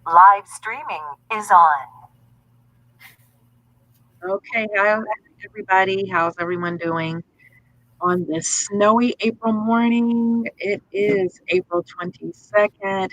Live streaming is on. Okay, hi everybody. How's everyone doing on this snowy April morning? It is April 22nd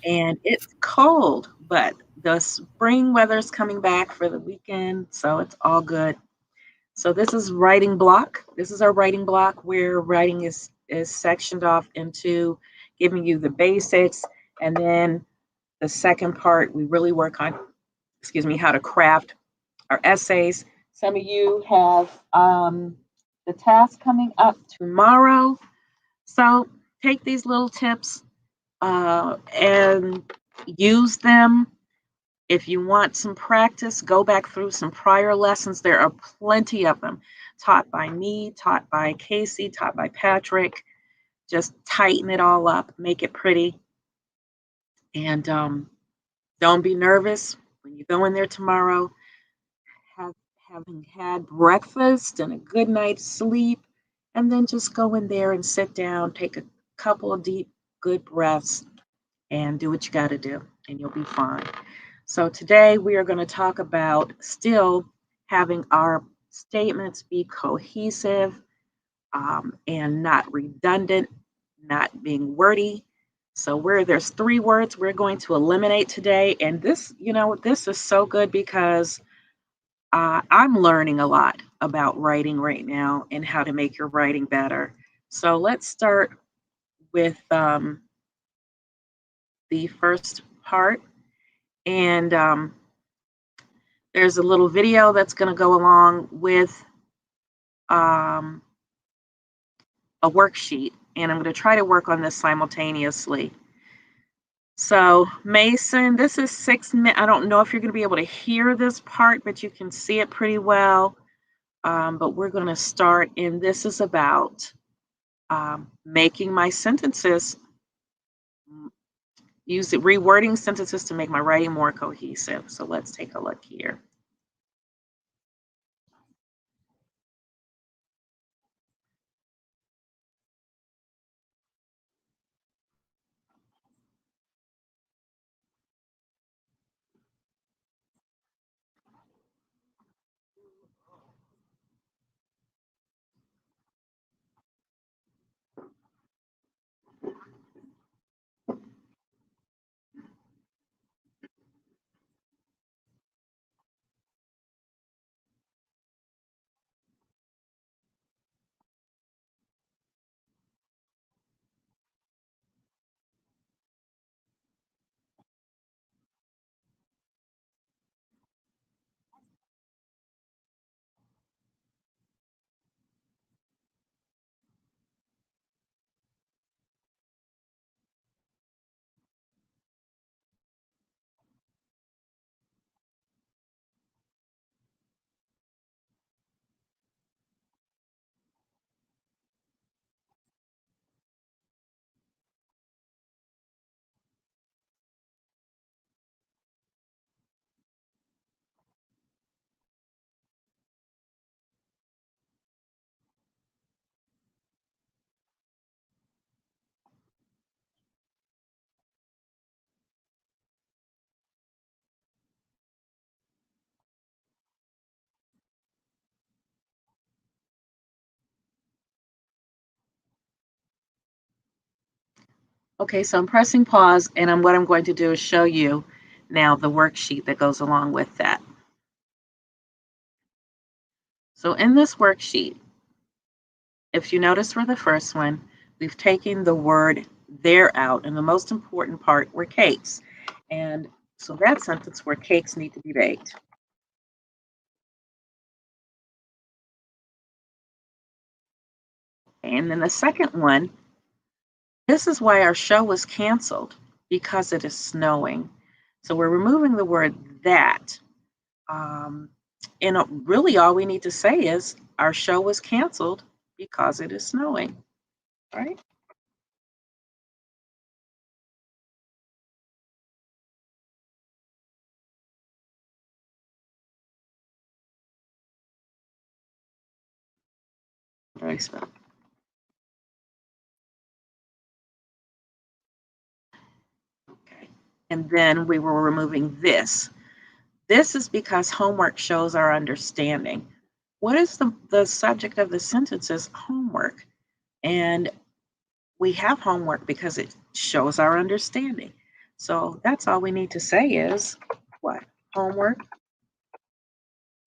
and it's cold, but the spring weather's coming back for the weekend, so it's all good. So this is writing block. This is our writing block where writing is sectioned off into giving you the basics, and then the second part we really work on, how to craft our essays. Some of you have the task coming up tomorrow. So take these little tips and use them. If you want some practice, go back through some prior lessons. There are plenty of them taught by me, taught by Casey, taught by Patrick. Just tighten it all up, make it pretty. And don't be nervous when you go in there tomorrow. Have, having had breakfast and a good night's sleep, and then just go in there and sit down, take a couple of deep, good breaths, and do what you got to do, and you'll be fine. So, today we are going to talk about still having our statements be cohesive and not redundant, not being wordy. So, where there's three words we're going to eliminate today, and this is so good because I'm learning a lot about writing right now and how to make your writing better. So let's start with the first part. And there's a little video that's going to go along with um, a worksheet. And I'm going to try to work on this simultaneously. So, Mason, this is 6 minutes. I don't know if you're going to be able to hear this part, but you can see it pretty well. But we're going to start, and this is about making my sentences, rewording sentences to make my writing more cohesive. So let's take a look here. Okay, so I'm pressing pause, and what I'm going to do is show you now the worksheet that goes along with that. So in this worksheet, if you notice for the first one, we've taken the word there out, and the most important part were cakes. And so that sentence where cakes need to be baked. And then the second one, this is why our show was canceled, because it is snowing. So we're removing the word that. Um, and really, all we need to say is our show was canceled because it is snowing, right? Very spell. Okay. And then we were removing this. This is because homework shows our understanding. What is the subject of the sentence is homework. And we have homework because it shows our understanding. So that's all we need to say is what? Homework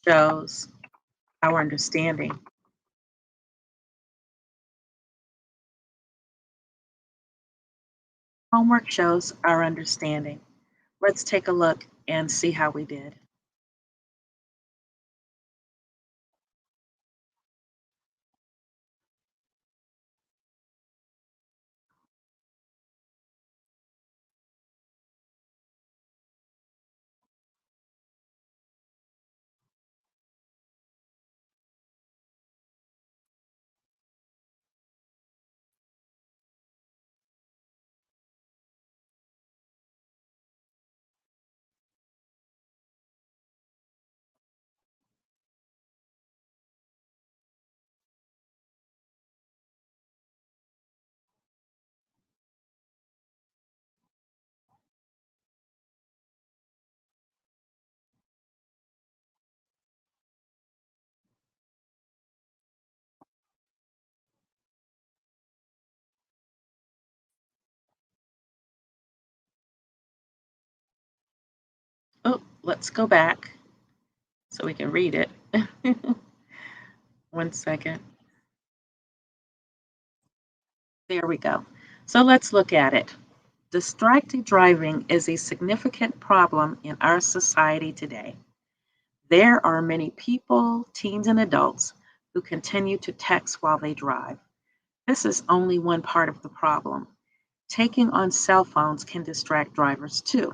shows our understanding. Homework shows our understanding. Let's take a look and see how we did. Oh, let's go back so we can read it. 1 second. There we go. So let's look at it. Distracted driving is a significant problem in our society today. There are many people, teens and adults, who continue to text while they drive. This is only one part of the problem. Taking on cell phones can distract drivers too.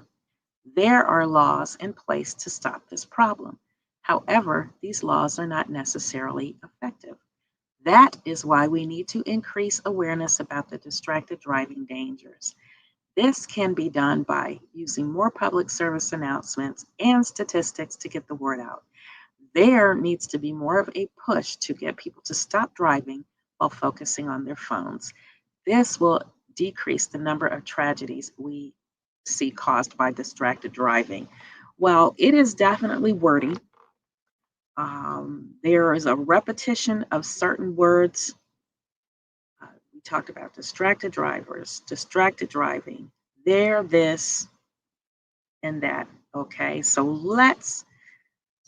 There are laws in place to stop this problem. However, these laws are not necessarily effective. That is why we need to increase awareness about the distracted driving dangers. This can be done by using more public service announcements and statistics to get the word out. There needs to be more of a push to get people to stop driving while focusing on their phones. This will decrease the number of tragedies we see caused by distracted driving. Well, it is definitely wordy. There is a repetition of certain words. We talked about distracted drivers, distracted driving, there, this, and that. Okay, so let's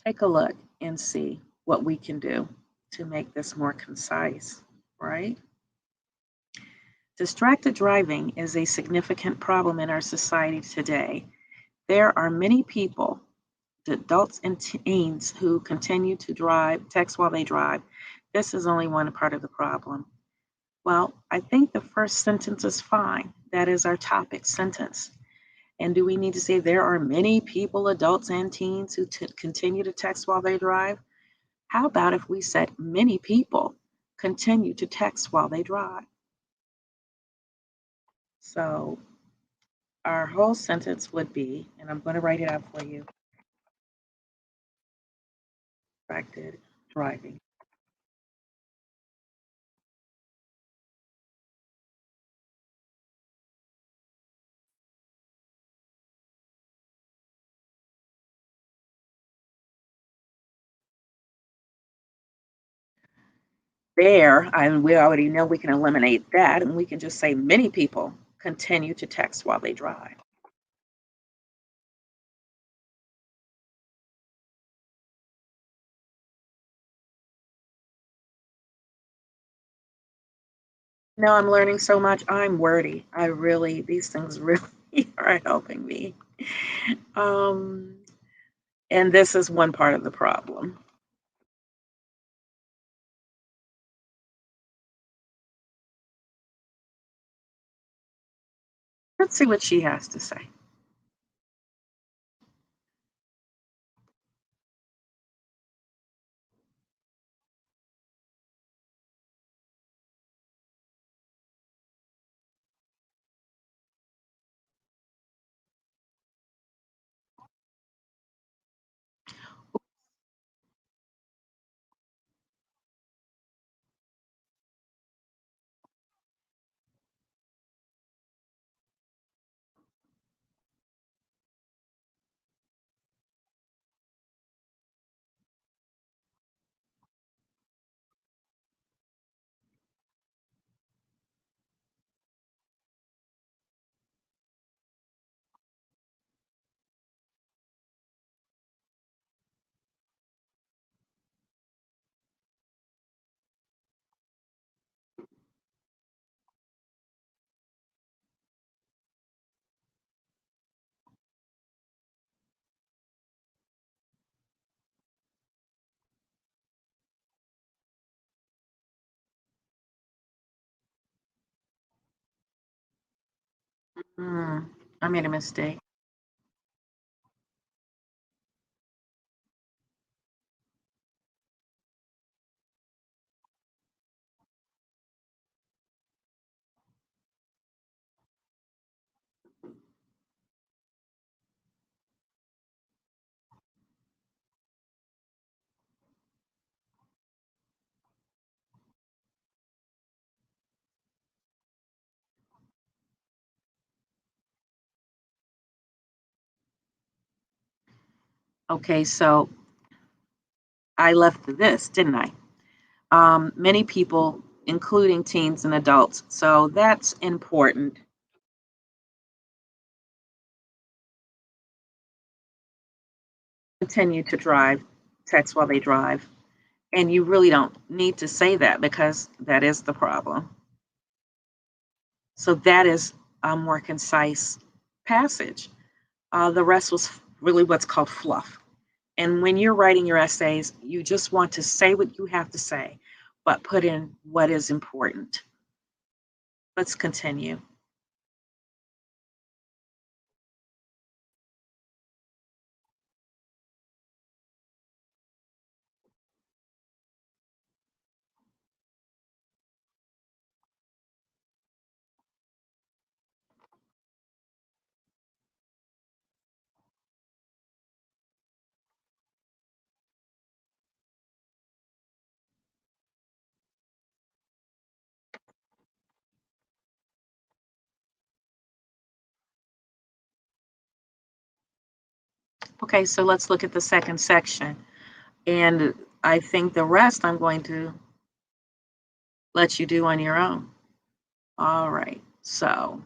take a look and see what we can do to make this more concise, right? Distracted driving is a significant problem in our society today. There are many people, adults and teens, who continue to text while they drive. This is only one part of the problem. Well, I think the first sentence is fine. That is our topic sentence. And do we need to say there are many people, adults and teens, who continue to text while they drive? How about if we said many people continue to text while they drive? So our whole sentence would be, and I'm going to write it out for you, distracted driving. There, and we already know we can eliminate that, and we can just say many people continue to text while they drive. No, I'm learning so much. I'm wordy. These things really are helping me. Um, and this is one part of the problem. Let's see what she has to say. Mm, I made a mistake. Okay, so I left this, didn't I? Many people, including teens and adults. So that's important. Continue to drive, text while they drive. And you really don't need to say that because that is the problem. So that is a more concise passage. The rest was really what's called fluff. And when you're writing your essays, you just want to say what you have to say, but put in what is important. Let's continue. Okay, so let's look at the second section. And I think the rest I'm going to let you do on your own. All right. So,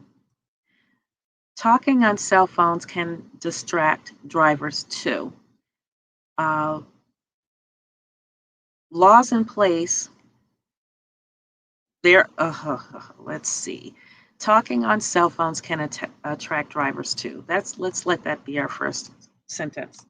talking on cell phones can distract drivers too. Uh, laws in place there. Let's see. Talking on cell phones can attract drivers too. Let's let that be our first sentence.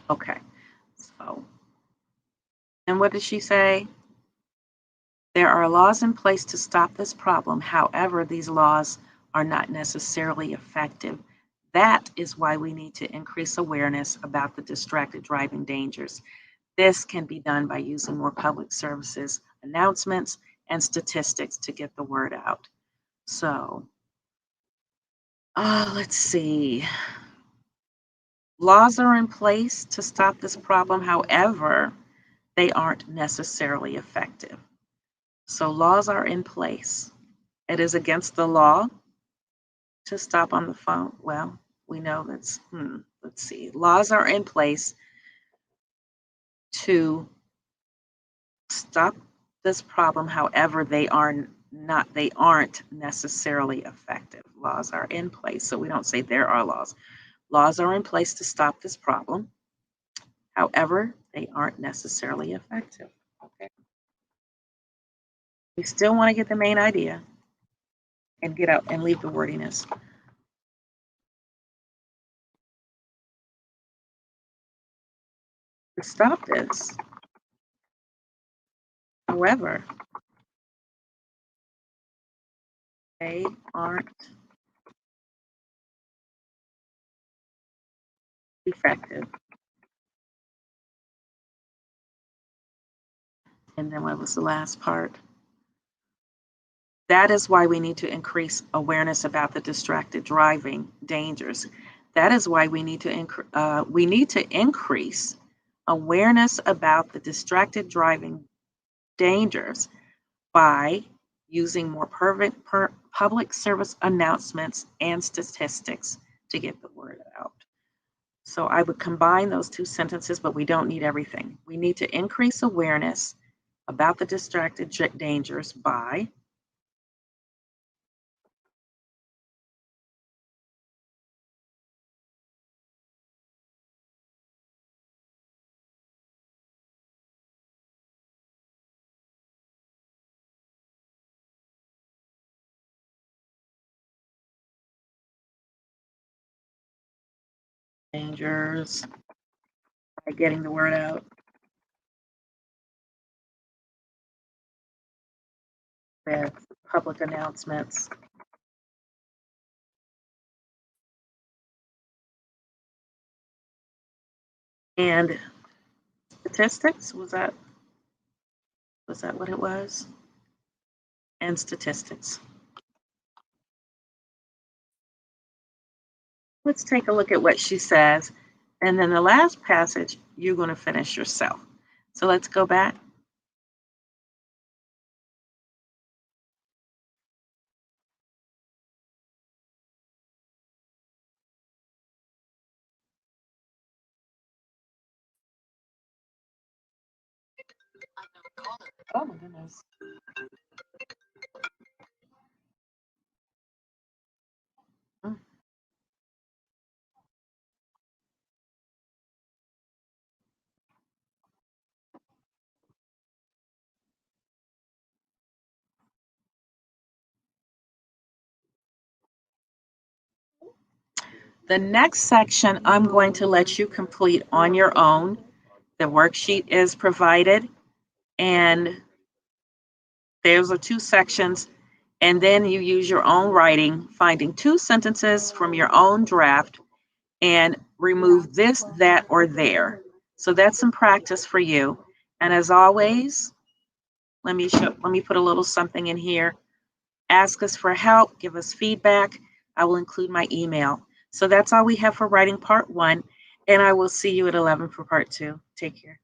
Okay. So, and what did she say? There are laws in place to stop this problem. However, these laws are not necessarily effective. That is why we need to increase awareness about the distracted driving dangers. This can be done by using more public services, announcements, and statistics to get the word out. So, let's see. Laws are in place to stop this problem. However, they aren't necessarily effective. So, laws are in place. It is against the law to stop on the phone. Well, we know let's see. Laws are in place to stop this problem. However, they aren't necessarily effective. Laws are in place. So we don't say there are laws. Laws are in place to stop this problem. However, they aren't necessarily effective. Okay. We still want to get the main idea and get out and leave the wordiness. To stop this, however, they aren't effective. And then what was the last part? That is why we need to increase awareness about the distracted driving dangers. That is why we need to increase awareness about the distracted driving dangers by using more public service announcements and statistics to get the word out. So I would combine those two sentences, but we don't need everything. We need to increase awareness about the distracted dangers by dangers by getting the word out. With public announcements. And statistics, was that what it was? And statistics. Let's take a look at what she says. And then the last passage, you're going to finish yourself. So let's go back. Oh my goodness. The next section I'm going to let you complete on your own. The worksheet is provided, and there's the 2 sections, and then you use your own writing, finding 2 sentences from your own draft and remove this, that, or there. So that's some practice for you. And as always, let me put a little something in here. Ask us for help, give us feedback. I will include my email. So that's all we have for writing part 1, and I will see you at 11 for part 2. Take care.